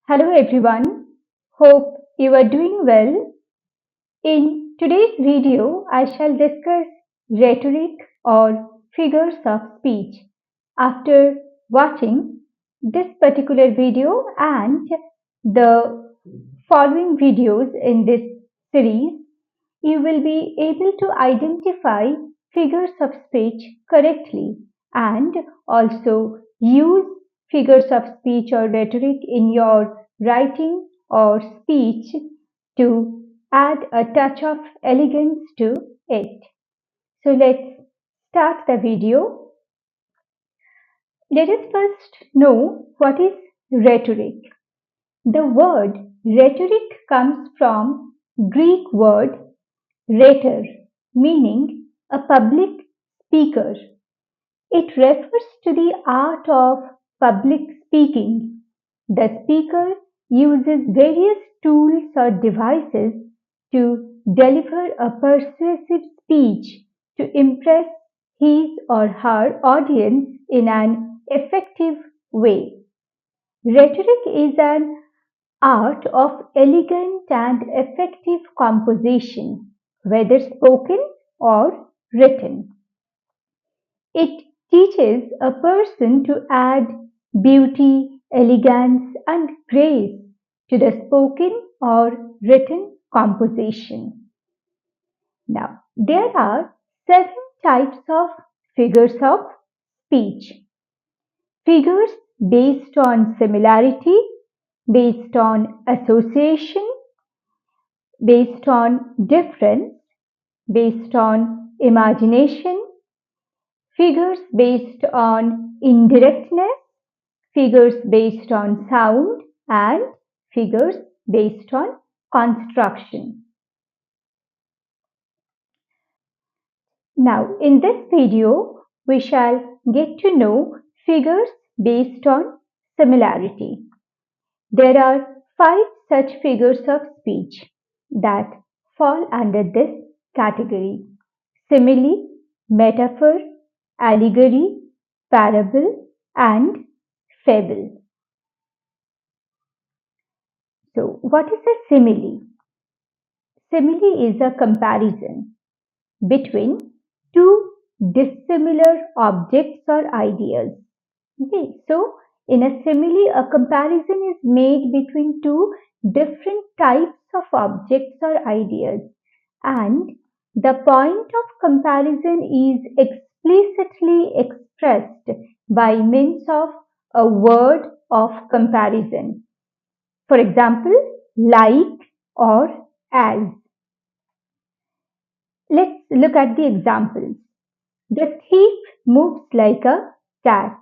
Hello everyone, hope you are doing well. In today's video, I shall discuss rhetoric or figures of speech. After watching this particular video and the following videos in this series, you will be able to identify figures of speech correctly and also use figures of speech or rhetoric in your writing or speech to add a touch of elegance to it. So let's start the video. Let us first know what is rhetoric. The word rhetoric comes from Greek word rhetor, meaning a public speaker. It refers to the art of public speaking. The speaker uses various tools or devices to deliver a persuasive speech to impress his or her audience in an effective way. Rhetoric is an art of elegant and effective composition, whether spoken or written. It teaches a person to add beauty, elegance, and grace to the spoken or written composition. Now, there are seven types of figures of speech. Figures based on similarity, based on association, based on difference, based on imagination, figures based on indirectness, figures based on sound, and figures based on construction. Now, in this video, we shall get to know figures based on similarity. There are 5 such figures of speech that fall under this category: simile, metaphor, allegory, parable, and fable. So, what is a simile? Simile is a comparison between two dissimilar objects or ideas. Okay, so in a simile, a comparison is made between two different types of objects or ideas, and the point of comparison is explicitly expressed by means of a word of comparison. For example, like or as. Let's look at the examples. The thief moves like a cat.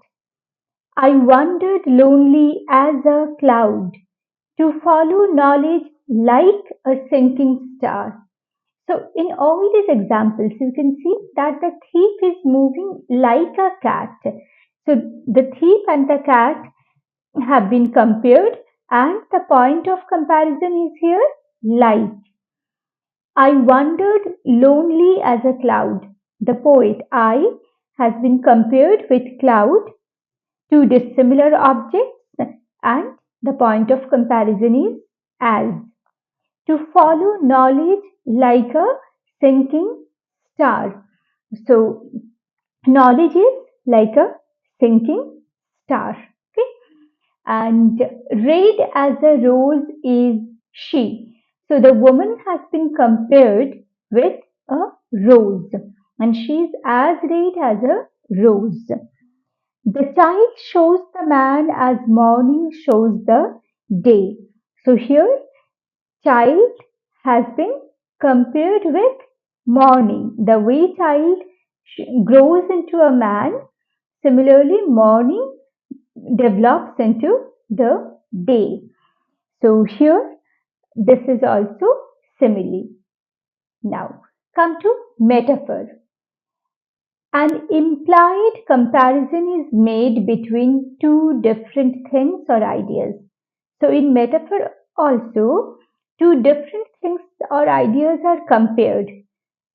I wandered lonely as a cloud to follow knowledge like a sinking star. So, in all these examples, you can see that the thief is moving like a cat. So, the thief and the cat have been compared, and the point of comparison is here like. I wandered lonely as a cloud. The poet I has been compared with cloud, two dissimilar objects, and the point of comparison is as. To follow knowledge like a sinking star. So, knowledge is like a sinking star. Okay? And red as a rose is she. So, the woman has been compared with a rose, and she is as red as a rose. The child shows the man as morning shows the day. So here, child has been compared with morning. The way child grows into a man, similarly, morning develops into the day. So here, this is also simile. Now, come to metaphor. An implied comparison is made between two different things or ideas. So, in metaphor also, two different things or ideas are compared,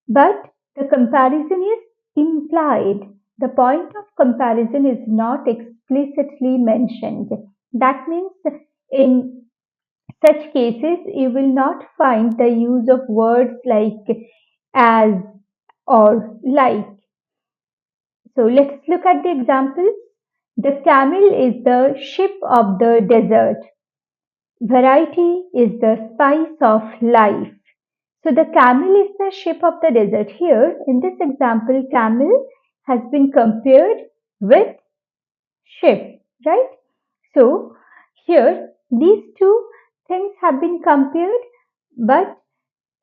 but the comparison is implied. The point of comparison is not explicitly mentioned. That means in such cases you will not find the use of words like as or like. So let's look at the examples. The camel is the ship of the desert. Variety is the spice of life. So the camel is the ship of the desert. Here, in this example, camel has been compared with ship, right? So here, these two things have been compared, but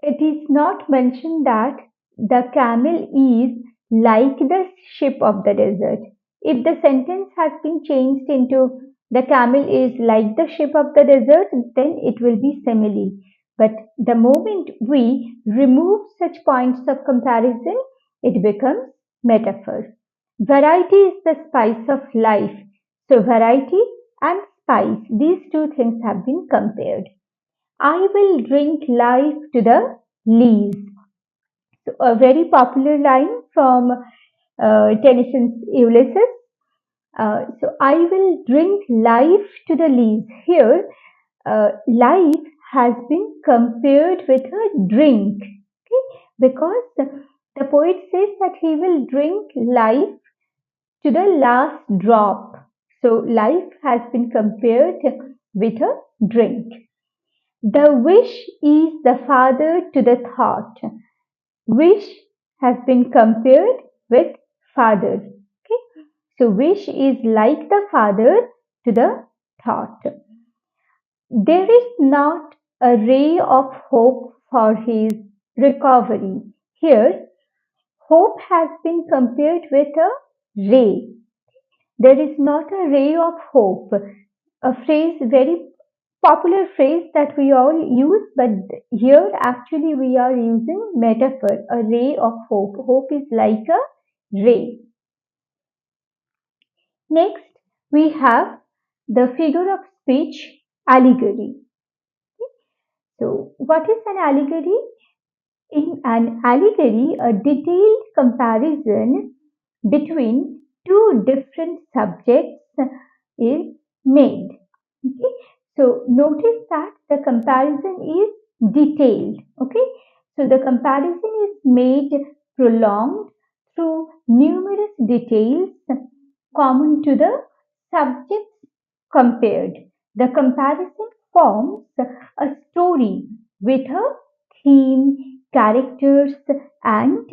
it is not mentioned that the camel is like the ship of the desert. If the sentence has been changed into the camel is like the ship of the desert, then it will be simile. But the moment we remove such points of comparison, it becomes metaphor. Variety is the spice of life. So variety and spice, these two things have been compared. I will drink life to the leaves. So a very popular line from Tennyson's Ulysses. So I will drink life to the leaves. Here, life has been compared with a drink, okay? Because the poet says that he will drink life to the last drop. So life has been compared with a drink. The wish is the father to the thought. Wish has been compared with father. Okay? So wish is like the father to the thought. There is not a ray of hope for his recovery. Here, hope has been compared with a ray. There is not a ray of hope. A phrase, very popular phrase that we all use, but here actually we are using metaphor, a ray of hope. Hope is like a ray. Next, we have the figure of speech allegory. So, what is an allegory? In an allegory, a detailed comparison between two different subjects is made. Okay? So notice that the comparison is detailed. Okay? So the comparison is made prolonged through numerous details common to the subjects compared. The comparison forms a story with a theme, characters, and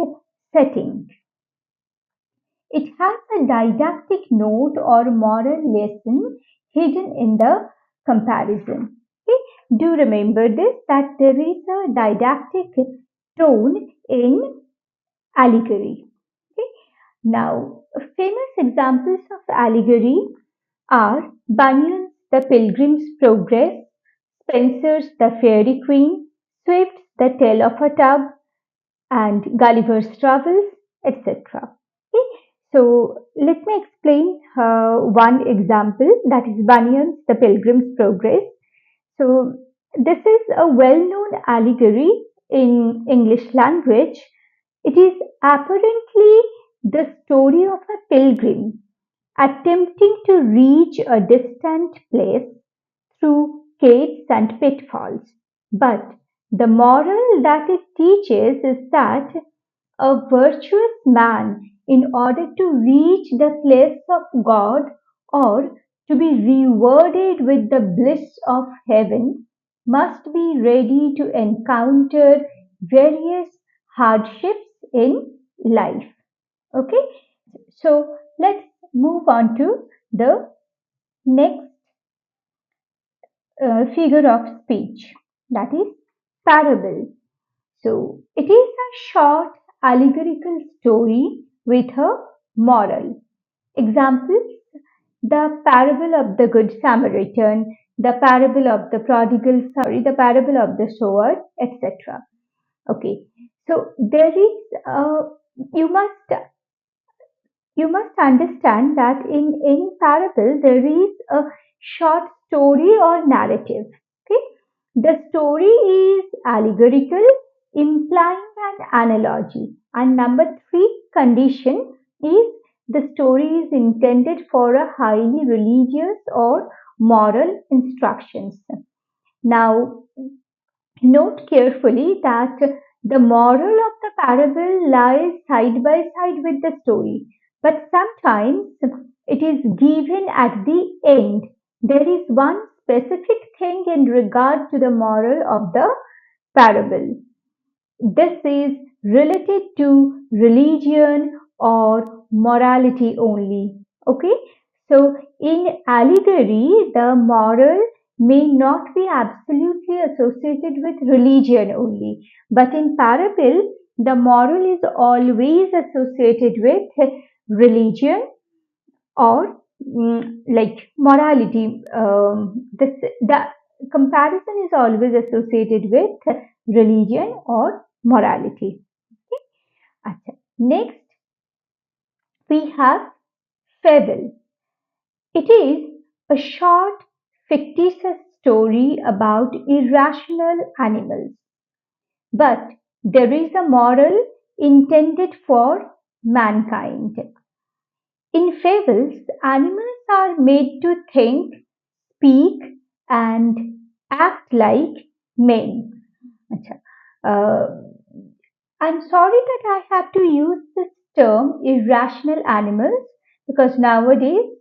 setting. It has a didactic note or moral lesson hidden in the comparison. Okay? Do remember this, that there is a didactic tone in allegory. Okay? Now, famous examples of allegory are Bunyan's The Pilgrim's Progress, Spenser's The Fairy Queen, Swift's The Tale of a Tub, and Gulliver's Travels, etc. Okay? So let me explain one example, that is Bunyan's The Pilgrim's Progress. So this is a well-known allegory in English language. It is apparently the story of a pilgrim attempting to reach a distant place through gates and pitfalls. But the moral that it teaches is that a virtuous man, in order to reach the place of God or to be rewarded with the bliss of heaven, must be ready to encounter various hardships in life. Okay, so let's move on to the next figure of speech, that is parable. So it is a short allegorical story with a moral. Examples: the parable of the Good Samaritan, the parable of the prodigal son, the parable of the sower, etc. Okay, so there is you must you must understand that in any parable there is a short story or narrative. Okay, the story is allegorical, implying an analogy, and number three condition is the story is intended for a highly religious or moral instructions. Now, note carefully that the moral of the parable lies side by side with the story, but sometimes it is given at the end. There is one specific thing in regard to the moral of the parable. This is related to religion or morality only. Okay, so in allegory, the moral may not be absolutely associated with religion only, but in parable, the moral is always associated with religion or like morality. The comparison is always associated with religion or morality. Okay. Next, we have fable. It is a short fictitious story about irrational animals, but there is a moral intended for mankind. In fables, animals are made to think, speak, and act like men. Acha. Uh, I'm sorry that I have to use this term irrational animals because nowadays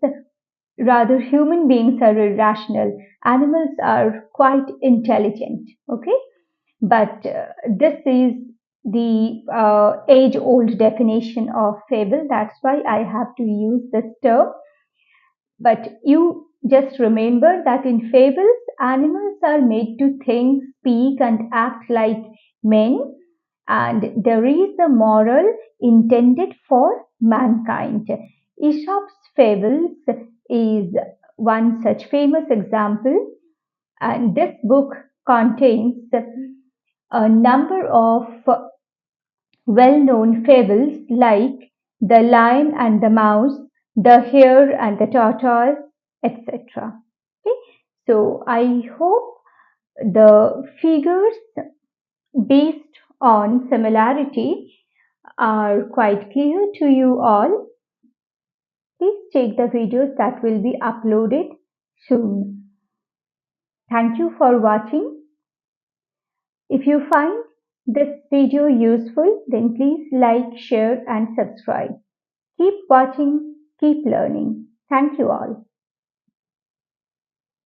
rather human beings are irrational. Animals are quite intelligent. Okay, but this is the age old definition of fable. That's why I have to use this term. But you just remember that in fables, animals are made to think, speak, and act like men, and there is a moral intended for mankind. Aesop's Fables is one such famous example, and this book contains a number of well-known fables like The Lion and the Mouse, The Hare and the Tortoise, etc. Okay? So I hope the figures based on similarity are quite clear to you all. Please check the videos that will be uploaded soon. Thank you for watching. If you find this video useful, then please like, share and subscribe. Keep watching, keep learning. Thank you all.